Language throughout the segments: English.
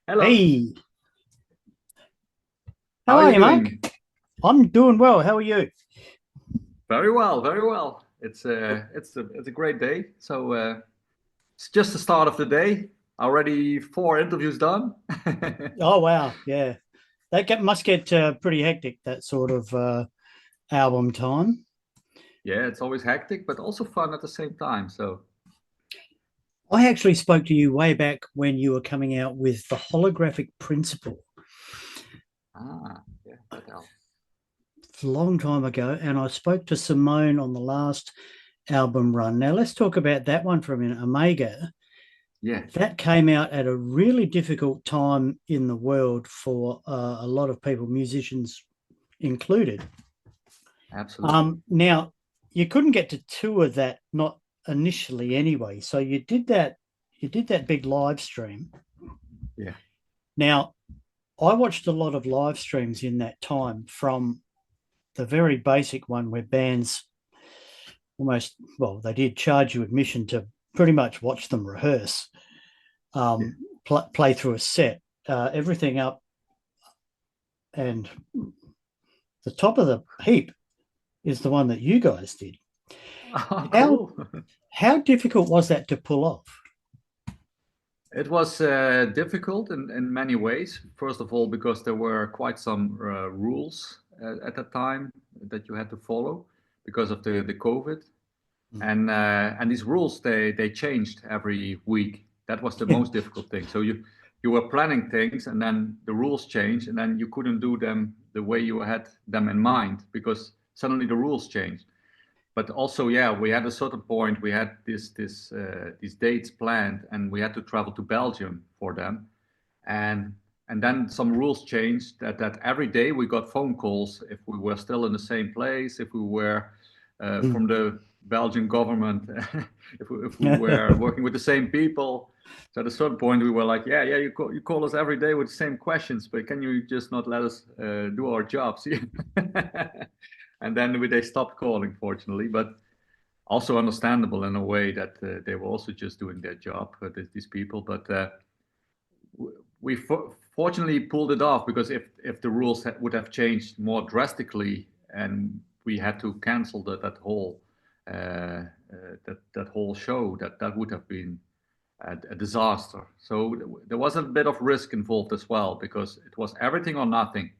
Hello. Hey, how How are are you you, Mark? doing? I'm doing well. How are you? Very well, very well. It's a great day. It's just the start of the day. Already four interviews done. Oh, wow. Yeah. Must get pretty hectic, that sort of album time. Yeah, it's always hectic, but also fun at the same time. I actually spoke to you way back when you were coming out with the holographic principle Yeah, that helps. a long time ago, and I spoke to Simone on the last album run. Now, let's talk about that one for a minute. Omega, Yeah, that came out at a really difficult time in the world for a lot of people, musicians included. absolutely. Now, you couldn't get to tour that, not initially anyway. So you did that big live stream. Yeah, Now, I watched a lot of live streams in that time, from the very basic one where bands almost, well, they did charge you admission to pretty much watch them rehearse, yeah. um, play through a set, everything up, and the top of the heap is the one that you guys did. Oh, How cool. how difficult was that to pull off? It was difficult in many ways. First of all, because there were quite some rules at that time that you had to follow because of the COVID. And these rules they changed every week. That was the Yeah. most difficult thing. So you were planning things, and then the rules changed, and then you couldn't do them the way you had them in mind because suddenly the rules changed. But also, yeah, we had a certain point. We had these dates planned, and we had to travel to Belgium for them, and and then some rules changed that every day we got phone calls if we were still in the same place, if we were from the Belgian government, if we were working with the same people. So at a certain point we were like, yeah, you call us every day with the same questions, but can you just not let us do our jobs? And then they stopped calling, fortunately, but also understandable in a way that they were also just doing their job, these people. But we fortunately pulled it off because if the rules would have changed more drastically and we had to cancel that whole that whole show, that would have been a disaster. So there was a bit of risk involved as well because it was everything or nothing.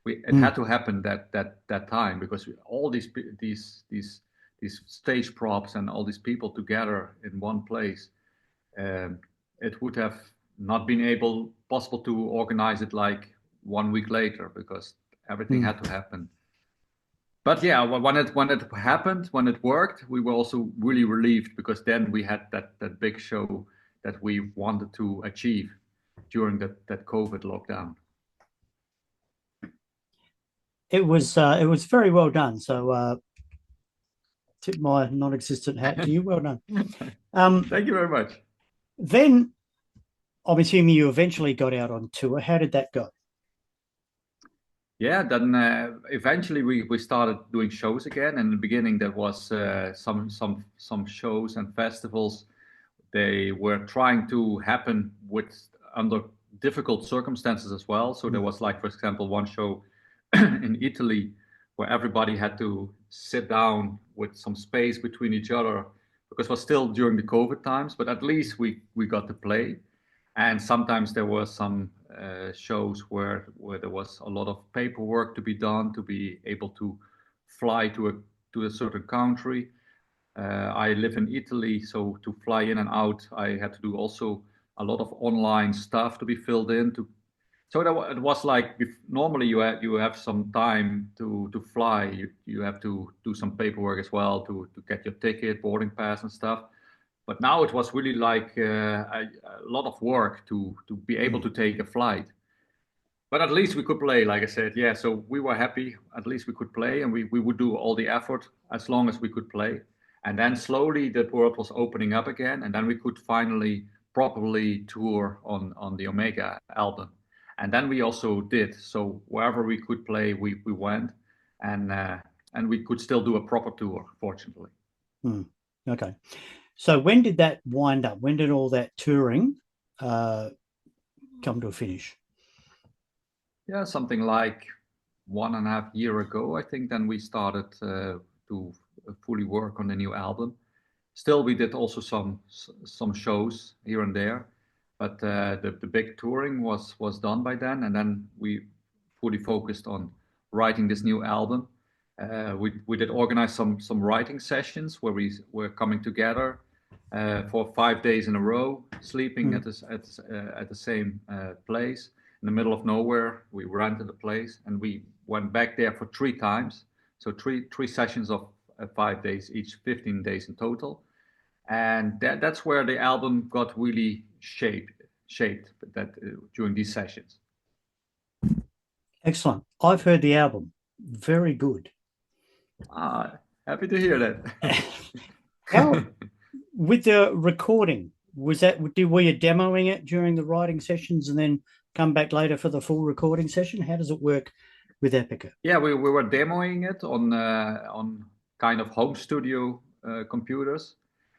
It Mm. had to happen that time because all these stage props and all these people together in one place, um, it would have not been able possible to organize it like 1 week later because everything Mm. had to happen. But yeah, when it happened, when it worked, we were also really relieved because then we had that big show that we wanted to achieve during that COVID lockdown. It was very well done. So tip my non-existent hat to you. Well done. Thank you very much. Then I'm assuming you eventually got out on tour. How did that go? Yeah, then eventually we started doing shows again. In the beginning, there was some shows and festivals. They were trying to happen with under difficult circumstances as well. So there was like, for example, one show in Italy where everybody had to sit down with some space between each other because it was still during the COVID times. But at least we got to play. And sometimes there were some shows where there was a lot of paperwork to be done to be able to fly to a certain country. I live in Italy, so to fly in and out, I had to do also a lot of online stuff to be filled in. So it was like normally you have some time to fly. You have to do some paperwork as well to get your ticket, boarding pass, and stuff. But now it was really like a lot of work to be able Mm. to take a flight. But at least we could play, like I said. Yeah, so we were happy. At least we could play, and we would do all the effort as long as we could play. And then slowly the world was opening up again, and then we could finally properly tour on the Omega album. And then we also did. So wherever we could play, we went, and uh, and we could still do a proper tour, fortunately. Mm. Okay. So when did that wind up? When did all that touring uh, come to a finish? Yeah, something like 1.5 years ago, I think. Then we started to fully work on the new album. Still, we did also some shows here and there, but the big touring was done by then, and then we fully focused on writing this new album. We did organize some writing sessions where we were coming together for 5 days in a row, sleeping at the same place in the middle of nowhere. We rented a place and we went back there for 3 times. So three sessions of 5 days each, 15 days in total. And that's where the album got really shaped that during these sessions. Excellent. I've heard the album. Very good. Happy to hear that. How with the recording, were you demoing it during the writing sessions and then come back later for the full recording session? How does it work with EPICA? Yeah, we were demoing it on kind of home studio computers,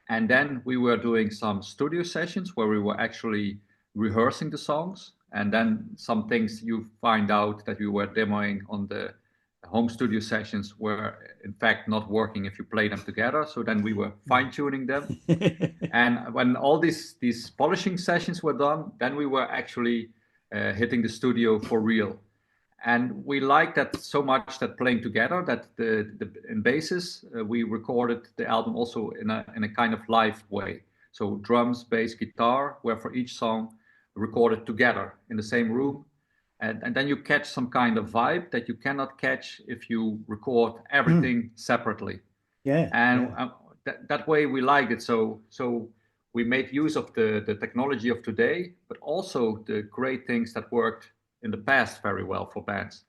and then we were doing some studio sessions where we were actually rehearsing the songs, and then some things you find out that we were demoing on the home studio sessions were in fact not working if you play them together. So then we were fine-tuning them. And when all these polishing sessions were done, then we were actually hitting the studio for real. And we liked that so much, that playing together, that in basis we recorded the album also in a kind of live way. So drums, bass, guitar were for each song recorded together in the same room. And then you catch some kind of vibe that you cannot catch if you record everything separately. Yeah. And that way we liked it. So we made use of the technology of today, but also the great things that worked in the past very well for bands.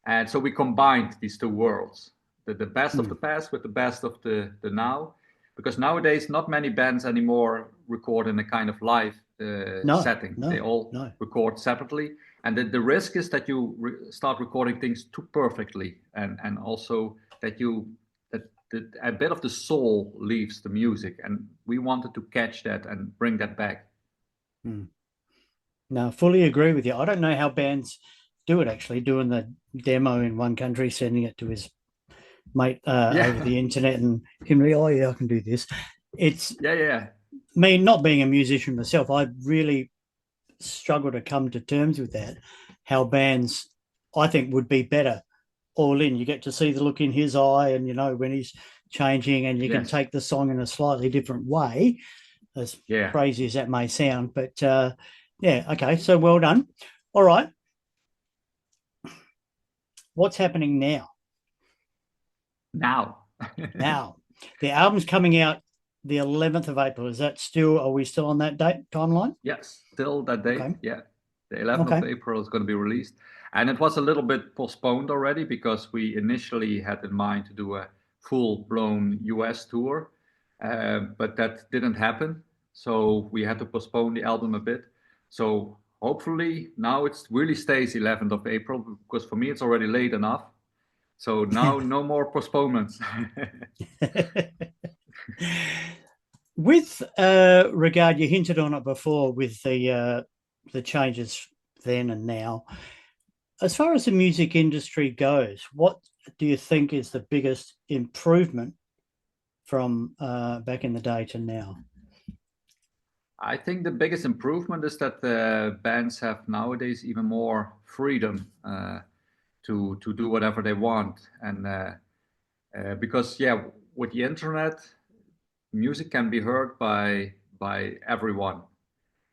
And so we combined these two worlds, the best of the past with the best of the now. Because nowadays, not many bands anymore record in a kind of live setting. They all record separately. And the risk is that you start recording things too perfectly, and also that a bit of the soul leaves the music. And we wanted to catch that and bring that back. No, fully agree with you. I don't know how bands do it, actually, doing the demo in one country, sending it to his mate over the internet, and Henry, oh yeah, I can do this. It's me not being a musician myself, I really struggle to come to terms with that. How bands, I think, would be better all in. You get to see the look in his eye, and you know when he's changing, and you can take the song in a slightly different way, as crazy as that may sound. But okay, so well done. All right, what's happening now? Now, the album's coming out the 11th of April. Is that still? Are we still on that date timeline? Yes, still that date. Okay. Yeah, the 11th of April is going to be released, and it was a little bit postponed already because we initially had in mind to do a full-blown US tour, but that didn't happen. So we had to postpone the album a bit. So hopefully now it really stays 11th of April, because for me it's already late enough. So now no more postponements. With regard, you hinted on it before with the changes then and now. As far as the music industry goes, what do you think is the biggest improvement from back in the day to now? I think the biggest improvement is that the bands have nowadays even more freedom to do whatever they want, and because with the internet, music can be heard by everyone.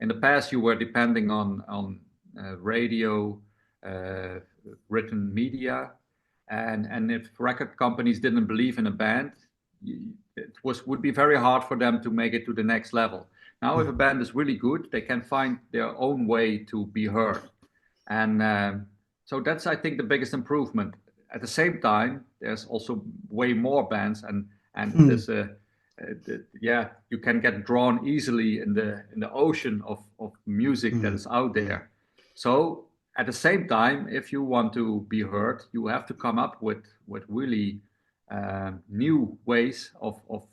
In the past, you were depending on radio, written media, and if record companies didn't believe in a band, it would be very hard for them to make it to the next level. Now, if a band is really good, they can find their own way to be heard, and so that's, I think, the biggest improvement. At the same time, there's also way more bands, and there's you can get drawn easily in the ocean of music that is out there. So at the same time, if you want to be heard, you have to come up with really new ways of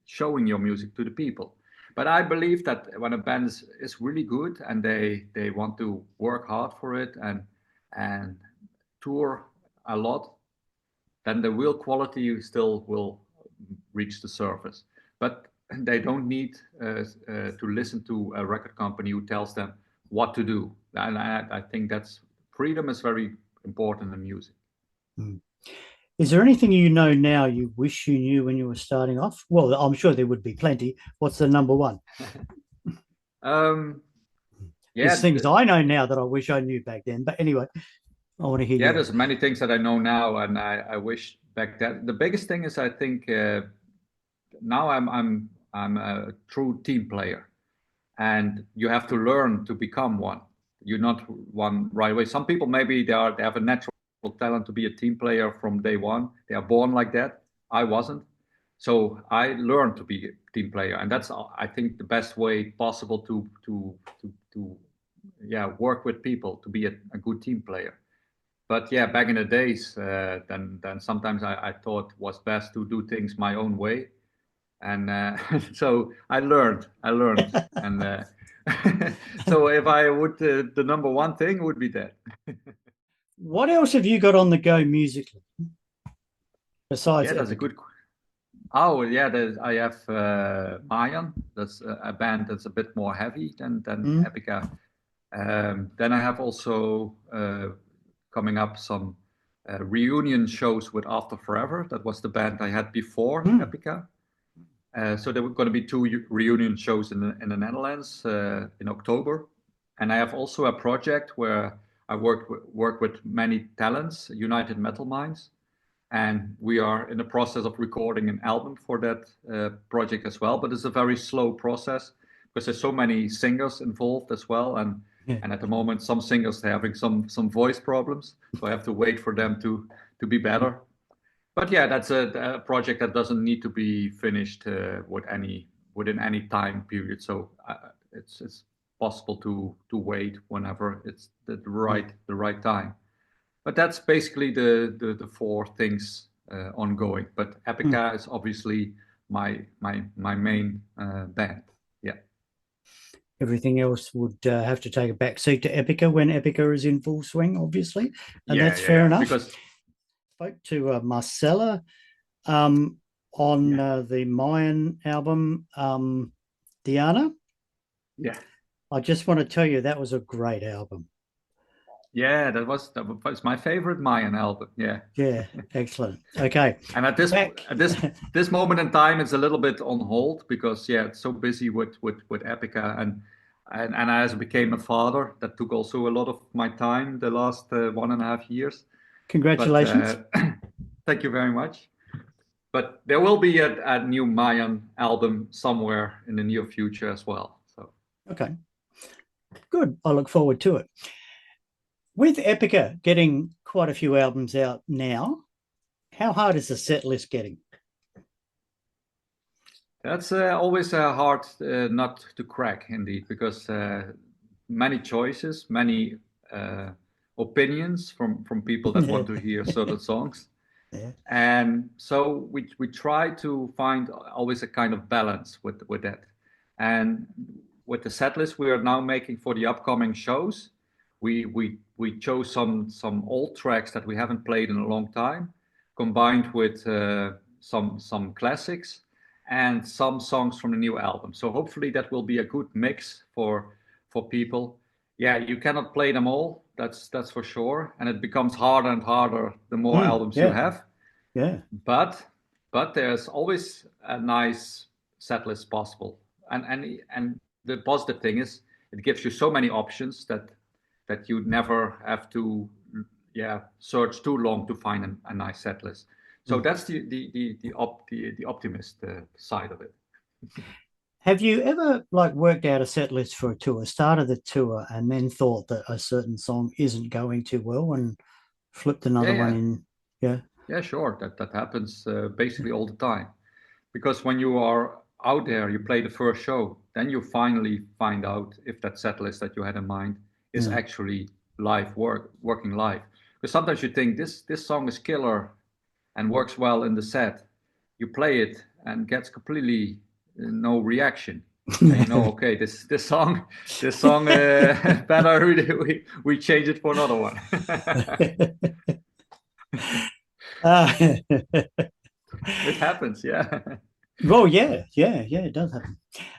showing your music to the people. But I believe that when a band is really good and they want to work hard for it and tour a lot, then the real quality still will reach the surface. But they don't need to listen to a record company who tells them what to do. And I think that's freedom is very important in music. Mm. Is there anything you know now you wish you knew when you were starting off? Well, I'm sure there would be plenty. What's the number one? um, There's yeah, things I know now that I wish I knew back then. But anyway, I want to hear yeah. yours. There's many things that I know now, and I wish back then. The biggest thing is I think now I'm a true team player, and you have to learn to become one. You're not one right away. Some people maybe they have a natural talent to be a team player from day one. They are born like that. I wasn't, so I learned to be a team player, and that's I think the best way possible to yeah work with people to be a good team player. But yeah, back in the days, then sometimes I thought it was best to do things my own way, and so I learned, and so if I would, the number one thing would be that. What else have you got on the go musically besides Yeah, that's a Epic? good. Oh yeah, I have Mayan. That's a band that's a bit more heavy than Mm, Epica. Then I have also coming up some reunion shows with After Forever. That was the band I had before mm, Epica. So there were going to be two reunion shows in the Netherlands in October, and I have also a project where I work with many talents, United Metal Minds, and we are in the process of recording an album for that project as well. But it's a very slow process because there's so many singers involved as well, yeah. and at the moment some singers are having some voice problems, so I have to wait for them to be better. But yeah, that's a project that doesn't need to be finished within any time period. So it's possible to wait whenever it's the right time. But that's basically the four things ongoing. But Mm. Epica is obviously my main band. Yeah. Everything else would have to take a back seat to Epica when Epica is in full swing, obviously, and Yeah, that's yeah, fair yeah. enough. Because Spoke to Marcella um, on yeah, the Mayan album, Diana. yeah. I just want to tell you that was a great album. Yeah, that was my favorite Mayan album. Yeah. Yeah, excellent. Okay, And back. at this moment in time, it's a little bit on hold because yeah, it's so busy with Epica and as I became a father, that took also a lot of my time the last 1.5 years. But Congratulations. thank you very much. But there will be a new Mayan album somewhere in the near future as well. So Okay, good. I look forward to it. With Epica getting quite a few albums out now, how hard is the set list getting? that's always a hard nut to crack, indeed, because many choices, many uh, opinions from people that Yeah, want to hear certain songs, yeah. and so we try to find always a kind of balance with that, and with the set list we are now making for the upcoming shows, we chose some old tracks that we haven't played in a long time, combined with some classics and some songs from the new album. So hopefully that will be a good mix for people. Yeah, you cannot play them all. That's for sure, and it becomes harder and harder the more albums you Yeah, have. yeah. But there's always a nice set list possible, and the positive thing is it gives you so many options that you never have to yeah search too long to find a nice set list. So Mm. that's the optimist side of it. Have you ever like worked out a set list for a tour, started the tour, and then thought that a certain song isn't going too well and flipped Yeah, another one yeah, in? Yeah. yeah. Sure, that happens basically all the time. Because when you are out there, you play the first show, then you finally find out if that set list that you had in mind is Yeah. actually working live. Because sometimes you think this song is killer and works well in the set. You play it and gets completely no reaction. and you know, okay, this song better we change it for another one. uh, It happens, yeah. well, yeah, it does happen.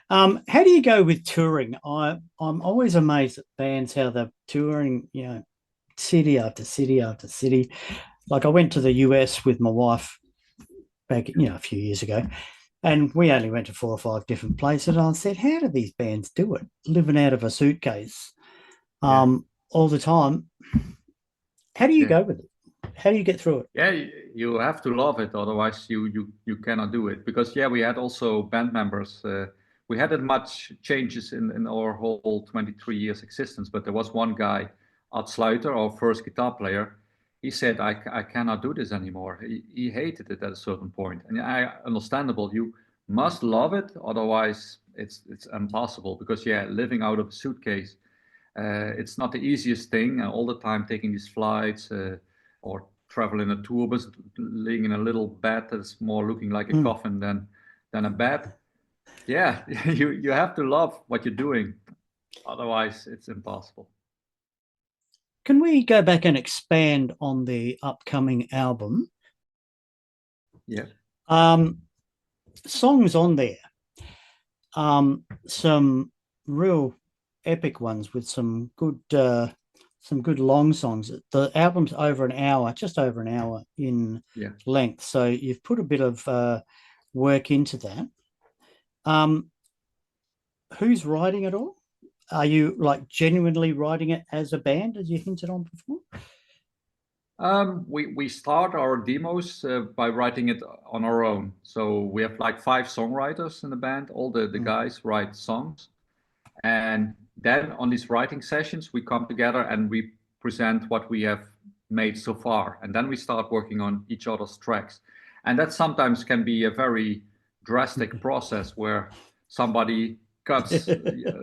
How do you go with touring? I'm always amazed at bands how they're touring, city after city after city. Like I went to the US with my wife back, a few years ago, and we only went to 4 or 5 different places. And I said, how do these bands do it, living out of a suitcase Yeah, all the time? How do you yeah. go with it? How do you get through it? Yeah, you have to love it, otherwise you cannot do it. Because yeah, we had also band members. We hadn't much changes in our whole 23 years existence, but there was one guy, Ad Sluiter, our first guitar player. He said, I cannot do this anymore. He hated it at a certain point, and understandable. You must love it, otherwise it's impossible. Because yeah, living out of a suitcase, it's not the easiest thing. All the time taking these flights. Or travel in a tour bus, laying in a little bed that's more looking like a Mm. coffin than a bed. Yeah, you have to love what you're doing, otherwise it's impossible. Can we go back and expand on the upcoming album? Yeah. Um, songs on there, some real epic ones with some good long songs. The album's over an hour, just over an hour in Yeah. length. So you've put a bit of work into that. Um, who's writing it all? Are you like genuinely writing it as a band, as you hinted on before? We start our demos by writing it on our own. So we have like 5 songwriters in the band. All the Mm, guys write songs. And then on these writing sessions, we come together and we present what we have made so far. And then we start working on each other's tracks. And that sometimes can be a very drastic process where somebody cuts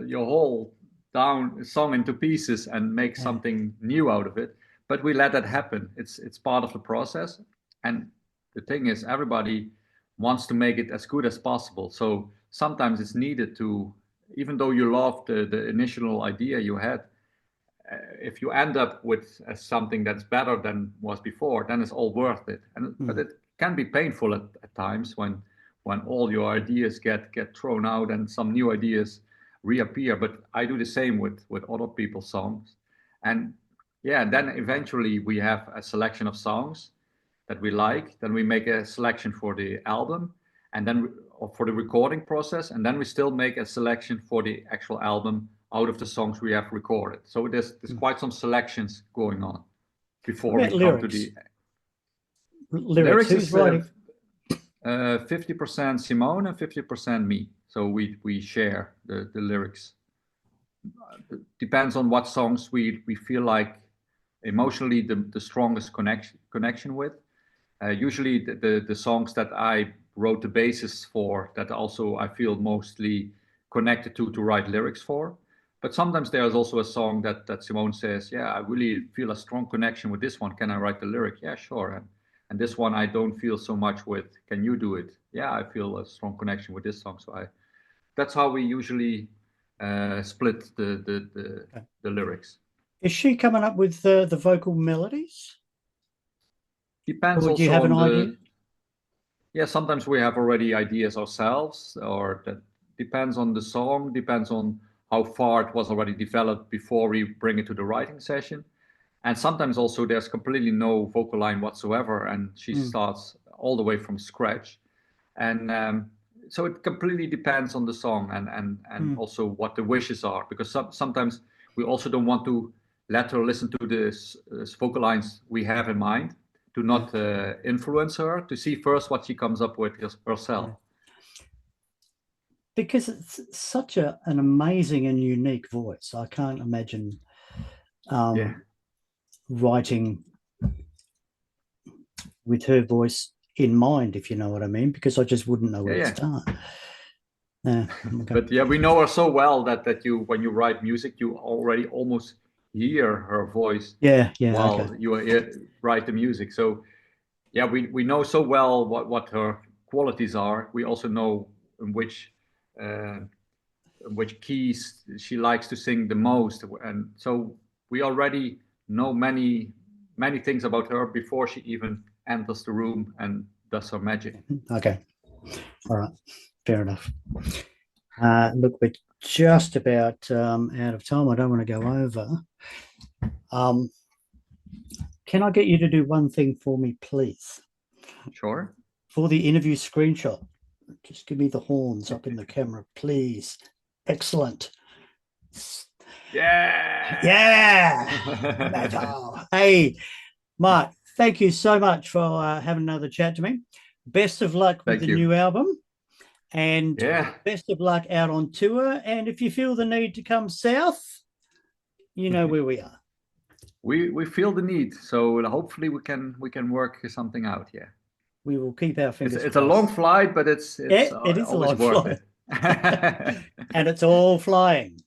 your whole down song into pieces and makes yeah. something new out of it. But we let that happen. It's part of the process. And the thing is, everybody wants to make it as good as possible. So sometimes it's needed to, even though you love the initial idea you had, if you end up with something that's better than was before, then it's all worth it. But Mm, it can be painful at times when all your ideas get thrown out and some new ideas reappear. But I do the same with other people's songs, and yeah, then eventually we have a selection of songs that we like. Then we make a selection for the album, and then or for the recording process, and then we still make a selection for the actual album out of the songs we have recorded. So there's mm. quite some selections going on What before we about come to lyrics? the Lyrics. lyrics. Who's Is writing? 50% Simone and 50% me. So we share the lyrics. Depends on what songs we feel like emotionally the strongest connection with. Usually the songs that I wrote the basis for, that also I feel mostly connected to write lyrics for. But sometimes there's also a song that Simone says, yeah, I really feel a strong connection with this one. Can I write the lyric? Yeah, sure. And this one I don't feel so much with. Can you do it? Yeah, I feel a strong connection with this song. So that's how we usually split the lyrics. Is she coming up with the vocal melodies, Depends or do you also have an on idea? the, yeah, sometimes we have already ideas ourselves, or that depends on the song, depends on how far it was already developed before we bring it to the writing session. And sometimes also there's completely no vocal line whatsoever, and she Mm, starts all the way from scratch. And so it completely depends on the song, and mm, also what the wishes are, because sometimes we also don't want to let her listen to this vocal lines we have in mind, to yeah, not influence her, to see first what she comes up with yeah. herself. Because it's such an amazing and unique voice. I can't imagine Yeah, um, writing with her voice in mind, if you know what I mean, because I just wouldn't know yeah, where to yeah. start. Yeah, okay. But yeah, we know her so well that you, when you write music, you already almost hear her voice Yeah, okay. while you write the music. So yeah, we know so well what her qualities are. We also know in which uh, which keys she likes to sing the most, and so we already know many things about her before she even enters the room and does her magic. Okay. All right. Fair enough. Look, we're just about out of time. I don't want to go over. Can I get you to do one thing for me, please? Sure. For the interview screenshot, just give me the horns up in the camera, please. Excellent. Yeah. Yeah. Metal. Hey, Mark, thank you so much for having another chat to me. Best of luck with the new album, and best of luck out on tour. And if you feel the need to come south, you know where we are. We feel the need, so hopefully we can work something out. Yeah, we will keep our fingers crossed. It's a long flight, but it is a long flight. And it's all flying.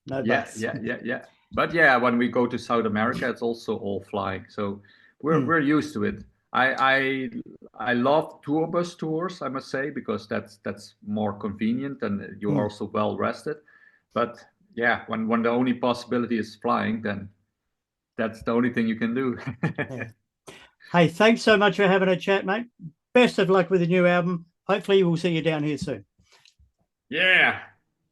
No bus. Yeah. But yeah, when we go to South America, it's also all flying. So we're used to it. I love tour bus tours, I must say, because that's more convenient and you're also well rested. But yeah, when the only possibility is flying, then that's the only thing you can do. Yeah. Hey, thanks so much for having a chat, mate. Best of luck with the new album. Hopefully we'll see you down here soon. Yeah.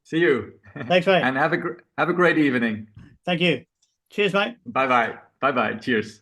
See you. Thanks, mate. And have a great evening. Thank you. Cheers, mate. Bye-bye. Bye-bye. Cheers.